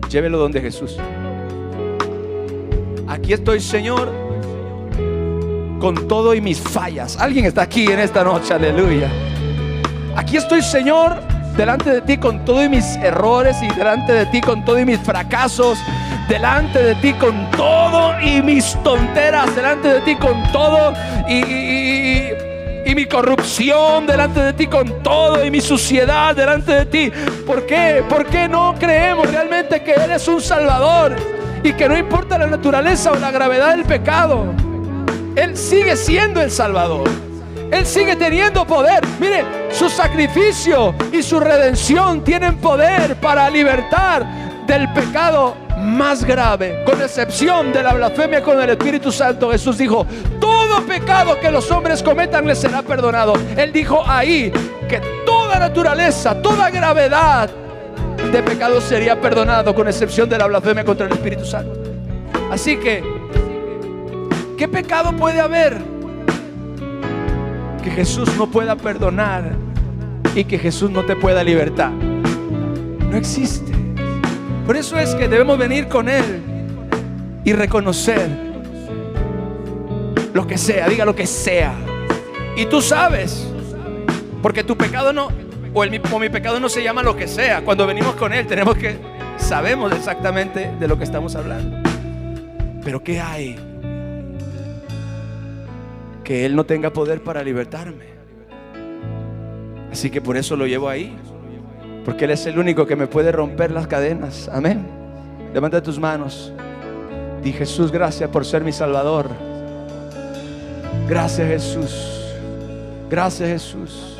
llévelo donde Jesús. Aquí estoy, Señor, con todo y mis fallas. Alguien está aquí en esta noche, aleluya. Aquí estoy, Señor, delante de ti con todo y mis errores, y delante de ti con todo y mis fracasos, delante de ti con todo y mis tonteras, delante de ti con todo y mi corrupción, delante de ti con todo y mi suciedad, delante de ti. ¿Por qué? ¿Por qué no creemos realmente que eres un Salvador y que no importa la naturaleza o la gravedad del pecado, Él sigue siendo el Salvador? Él sigue teniendo poder. Mire, su sacrificio y su redención tienen poder para libertar del pecado más grave, con excepción de la blasfemia con el Espíritu Santo. Jesús dijo, todo pecado que los hombres cometan les será perdonado. Él dijo ahí que toda naturaleza, toda gravedad de pecado sería perdonado, con excepción de la blasfemia contra el Espíritu Santo. Así que, ¿qué pecado puede haber que Jesús no pueda perdonar y que Jesús no te pueda libertar? No existe. Por eso es que debemos venir con Él y reconocer lo que sea, diga lo que sea. Y tú sabes, porque tu pecado no, o mi pecado no se llama lo que sea. Cuando venimos con Él sabemos exactamente de lo que estamos hablando. Pero ¿qué hay? Que Él no tenga poder para libertarme. Así que por eso lo llevo ahí, porque Él es el único que me puede romper las cadenas. Amén. Levanta tus manos. Di, Jesús, gracias por ser mi Salvador. Gracias, Jesús. Gracias, Jesús.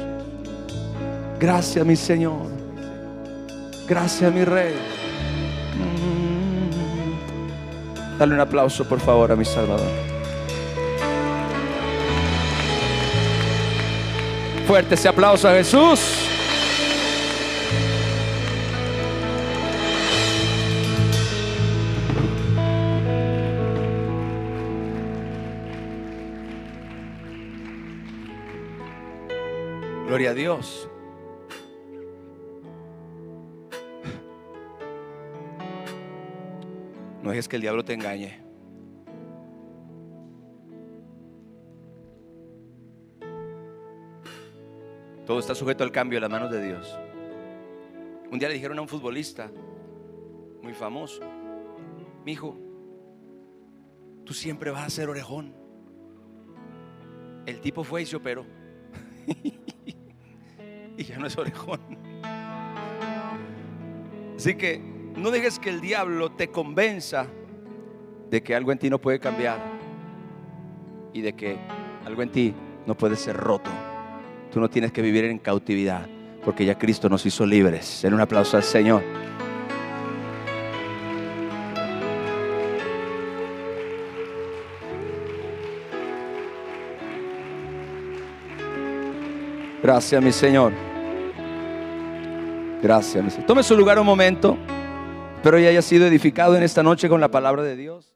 Gracias, mi Señor. Gracias, mi Rey. Dale un aplauso, por favor, a mi Salvador. Fuerte ese aplauso a Jesús. Gloria a Dios. No dejes que el diablo te engañe. Todo está sujeto al cambio en las manos de Dios. Un día le dijeron a un futbolista muy famoso: mijo, tú siempre vas a ser orejón. El tipo fue y se operó y ya no es orejón. Así que no dejes que el diablo te convenza de que algo en ti no puede cambiar y de que algo en ti no puede ser roto. Tú no tienes que vivir en cautividad, porque ya Cristo nos hizo libres. Den un aplauso al Señor. Gracias, mi Señor. Gracias, mi Señor. Tome su lugar un momento. Espero que haya sido edificado en esta noche con la palabra de Dios.